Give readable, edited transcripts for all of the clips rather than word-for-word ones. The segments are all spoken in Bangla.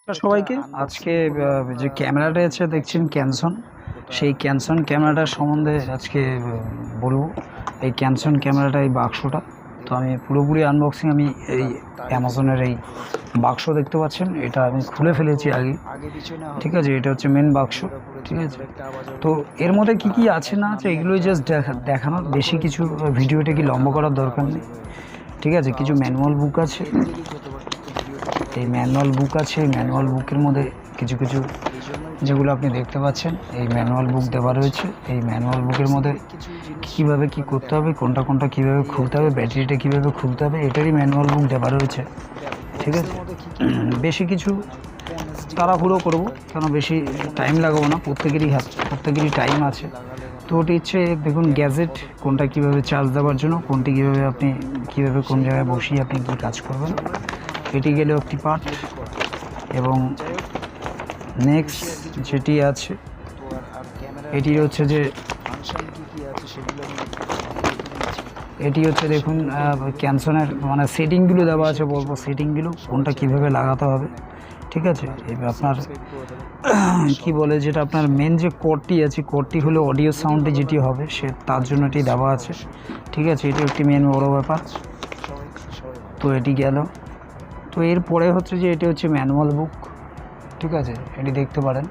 সবাইকে আজকে যে ক্যামেরাটা আছে দেখছেন ক্যানসন, সেই ক্যানসন ক্যামেরাটার সম্বন্ধে আজকে বলবো। এই ক্যানসন ক্যামেরাটা, এই বাক্সটা তো আমি পুরোপুরি আনবক্সিং, আমি এই অ্যামাজনের এই বাক্স দেখতে পাচ্ছেন, এটা আমি খুলে ফেলেছি আগে, ঠিক আছে। এটা হচ্ছে মেন বাক্স, ঠিক আছে। তো এর মধ্যে কি কি আছে না আছে এগুলোই জাস্ট দেখানো, বেশি কিছু ভিডিওটা কি লম্বা করার দরকার নেই, ঠিক আছে। কিছু ম্যানুয়াল বুক আছে, এই ম্যানুয়াল বুক আছে। এই ম্যানুয়াল বুকের মধ্যে কিছু কিছু যেগুলো আপনি দেখতে পাচ্ছেন, এই ম্যানুয়াল বুক দেওয়া রয়েছে। এই ম্যানুয়াল বুকের মধ্যে কীভাবে কী করতে হবে, কোনটা কোনটা কীভাবে খুলতে হবে, ব্যাটারিটা কীভাবে খুলতে হবে, এটারই ম্যানুয়াল বুক দেওয়া রয়েছে, ঠিক আছে। বেশি কিছু তাড়াহুড়ো করবো, কেন বেশি টাইম লাগাবো না, প্রত্যেকেরই টাইম আছে। তো ওটি হচ্ছে দেখুন গ্যাজেট, কোনটা কীভাবে চার্জ দেওয়ার জন্য, কোনটি কীভাবে আপনি কীভাবে কোন জায়গায় বসিয়ে আপনি কী কাজ করবেন, এটি গেলেও একটি পার্ট। এবং নেক্সট যেটি আছে এটি হচ্ছে যে এটি হচ্ছে দেখুন ক্যানসনের মানে সেটিংগুলো দেওয়া আছে, বলবো সেটিংগুলো কোনটা কীভাবে লাগাতে হবে, ঠিক আছে। এবার আপনার কি বলে, যেটা আপনার মেন যে কোডটি আছে, কোডটি হলো অডিও সাউন্ডে যেটি হবে সে তার জন্য এটি দেওয়া আছে, ঠিক আছে। এটি একটি মেন বড়ো ব্যাপার। তো এটি গেল। তো এরপরে হচ্ছে যে এটি হচ্ছে ম্যানুয়াল বুক, ঠিক আছে, এটি দেখতে পারেন।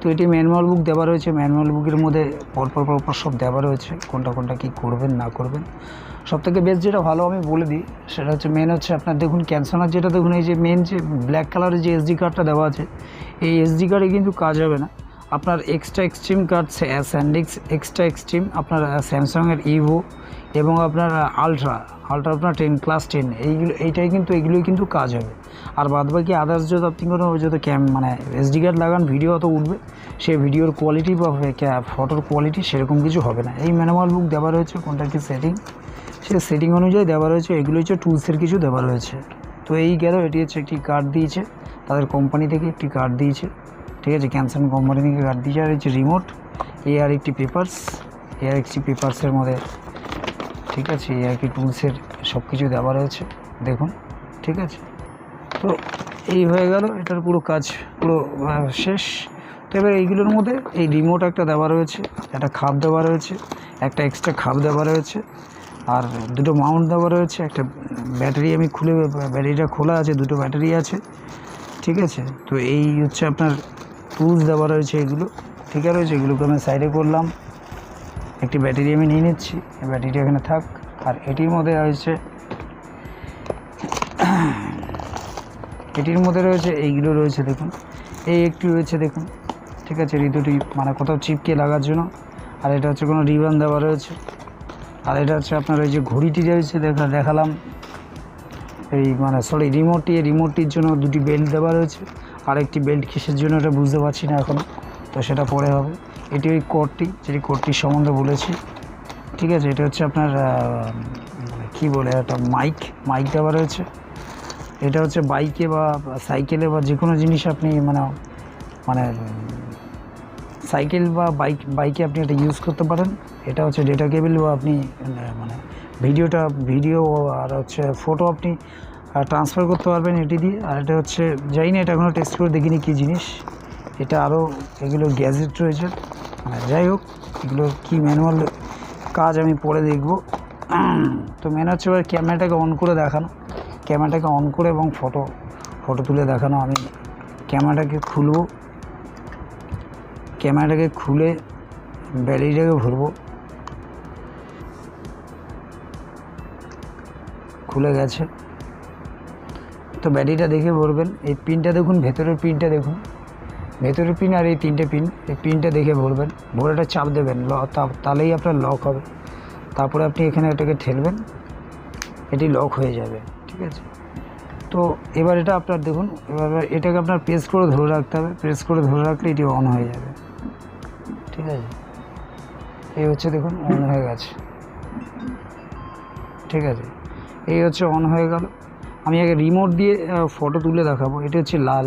তো এটি ম্যানুয়াল বুক দেওয়া রয়েছে। ম্যানুয়াল বুকের মধ্যে পরপর সব দেওয়া রয়েছে, কোনটা কোনটা কী করবেন না করবেন। সবথেকে বেস্ট যেটা ভালো আমি বলে দিই, সেটা হচ্ছে মেন হচ্ছে আপনার দেখুন ক্যানসনার, যেটা দেখুন এই যে মেন যে ব্ল্যাক কালারের যে এসডি কার্ডটা দেওয়া আছে, এই এসডি কার্ডে কিন্তু কাজ হবে না। আপনার extra extreme card, SanDisk extra extreme, আপনার স্যামসাংয়ের ইভো এবং আপনার আলট্রা আপনার 10 ক্লাস 10 এইগুলোই কিন্তু কাজ হবে। আর বাদবাকি আদার্স যত আপনি কোনো যত মানে এসডি কার্ড লাগান, ভিডিও অত উঠবে, সেই ভিডিওর কোয়ালিটি বা ফটোর কোয়ালিটি সেরকম কিছু হবে না। এই ম্যানুয়াল বুক দেওয়া রয়েছে, কোনটা কি সেটিং, সে সেটিং অনুযায়ী দেওয়া রয়েছে। এগুলো হচ্ছে টুলসের কিছু দেওয়া রয়েছে। তো এই গেল, এটি হচ্ছে একটি কার্ড দিয়েছে তাদের কোম্পানি থেকে, একটি কার্ড দিয়েছে, ঠিক আছে, ক্যানসন কোম্পানি থেকে কার্ড দিয়েছে। আর হচ্ছে রিমোট, এই আর একটি পেপারসের মধ্যে, ঠিক আছে, এই আর কি টুলসের সব কিছু দেওয়া রয়েছে দেখুন, ঠিক আছে। তো এই হয়ে গেল, এটার পুরো কাজ পুরো শেষ। তো এবার এইগুলোর মধ্যে এই রিমোট একটা দেওয়া রয়েছে, একটা খাপ দেওয়া রয়েছে, একটা এক্সট্রা খাপ দেওয়া রয়েছে, আর দুটো মাউন্ট দেওয়া রয়েছে, একটা ব্যাটারি আমি খুলে, ব্যাটারিটা খোলা আছে, দুটো ব্যাটারি আছে, ঠিক আছে। তো এই হচ্ছে আপনার টুলস দেওয়া রয়েছে, এগুলো ঠিক আছে। এগুলোকে আমি সাইডে করলাম, একটি ব্যাটারি আমি নিয়ে নিচ্ছি, ব্যাটারিটা এখানে থাক। আর এটির মধ্যে রয়েছে এইগুলো রয়েছে দেখুন, এই একটি রয়েছে দেখুন, ঠিক আছে, ঋতুটি মানে কোথাও চিপকে লাগার জন্য। আর এটা হচ্ছে কোনো রিবন দেওয়া রয়েছে। আর এটা হচ্ছে আপনার ওই যে ঘড়িটি রয়েছে দেখালাম, এই মানে সরি রিমোটটির জন্য দুটি বেল্ট দেওয়া রয়েছে। আর একটি বেল্ট কিসের জন্য এটা বুঝতে পারছি না এখন, তো সেটা পরে হবে। এটি ওই কোডটি, যেটি কোডটির সম্বন্ধে বলেছি, ঠিক আছে। এটা হচ্ছে আপনার কি বলে, একটা মাইক দেওয়া রয়েছে। এটা হচ্ছে বাইকে বা সাইকেলে বা যে কোনো জিনিস আপনি মানে সাইকেল বা বাইকে আপনি এটা ইউজ করতে পারেন। এটা হচ্ছে ডেটা কেবল, বা আপনি মানে ভিডিও আর হচ্ছে ফটো আপনি ট্রান্সফার করতে পারবেন এটি দিয়ে। আর এটা হচ্ছে, জানি না, এটা এখনও টেস্ট করে দেখিনি কী জিনিস এটা, আরও এগুলো গ্যাজেট রয়েছে, মানে যাই হোক, এগুলো কি ম্যানুয়াল কাজ আমি পরে দেখব। তো মেন হচ্ছে এবার ক্যামেরাটাকে অন করে দেখানো, ক্যামেরাটাকে অন করে এবং ফটো তুলে দেখানো। আমি ক্যামেরাটাকে খুলে ব্যাটারিটাকে ভরবো, খুলে গেছে। তো ব্যাটারিটা দেখে ভরবেন। এই পিনটা দেখুন, ভেতরের পিনটা দেখুন, ভেতরের পিন আর এই তিনটে পিন, এই পিনটা দেখে ভরবেন, ভরে এটা চাপ দেবেন, তাহলেই আপনার লক হবে। তারপরে আপনি এখানে এটাকে ঠেলবেন, এটি লক হয়ে যাবে, ঠিক আছে। তো এবার এটা আপনার দেখুন, এবার এটাকে আপনার প্রেস করে ধরে রাখতে হবে, প্রেস করে ধরে রাখলে এটি অন হয়ে যাবে, ঠিক আছে। এই হচ্ছে দেখুন অন হয়ে গেছে, ঠিক আছে। এই হচ্ছে অন হয়ে গেল। আমি আগে রিমোট দিয়ে ফটো তুলে দেখাবো। এটা হচ্ছে লাল,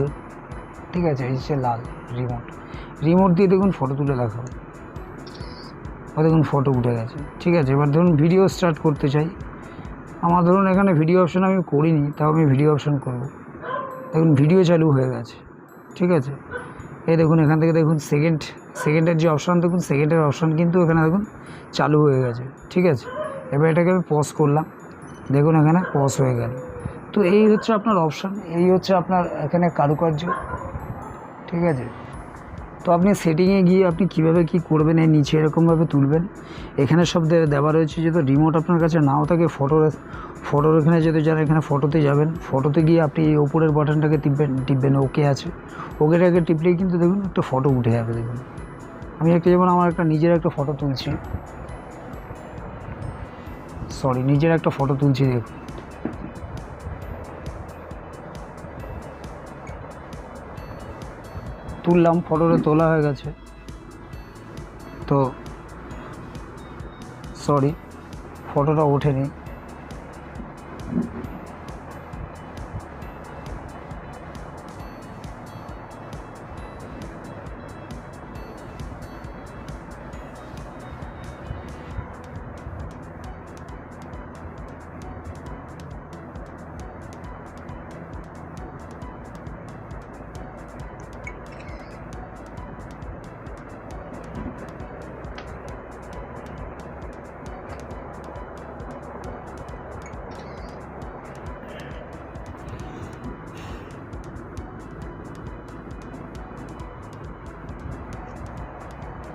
ঠিক আছে, এই হচ্ছে লাল রিমোট দিয়ে দেখুন ফটো তুলে দেখাবো। দেখুন ফটো উঠে গেছে, ঠিক আছে। এবার ধরুন ভিডিও স্টার্ট করতে চাই, আমার ধরুন এখানে ভিডিও অপশন আমি করিনি, তাও আমি ভিডিও অপশন করব। দেখুন ভিডিও চালু হয়ে গেছে, ঠিক আছে। এই দেখুন এখান থেকে দেখুন সেকেন্ডের যে অপশান, দেখুন সেকেন্ডের অপশান কিন্তু এখানে দেখুন চালু হয়ে গেছে। ঠিক আছে, এবার এটাকে আমি পজ করলাম, দেখুন এখানে পজ হয়ে গেল। তো এই হচ্ছে আপনার অপশান, এই হচ্ছে আপনার এখানে কারুকার্য। ঠিক আছে, তো আপনি সেটিংয়ে গিয়ে আপনি কীভাবে কী করবেন, এই নিচে এরকমভাবে তুলবেন। এখানে সব দেওয়া রয়েছে। যদি রিমোট আপনার কাছে নাও থাকে, ফটোর এখানে যদি যারা এখানে ফটোতে যাবেন, ফটোতে গিয়ে আপনি এই ওপরের বাটনটাকে টিপবেন ওকে আছে, ওকেটাকে টিপলেই কিন্তু দেখুন একটা ফটো উঠে যাবে। দেখুন আমি একটা, যেমন আমার একটা নিজের একটা ফটো তুলছি, নিজের একটা ফটো তুলছি। দেখুন তুললাম, ফটোটা তোলা হয়ে গেছে। তো ফটোটা ওঠেনি।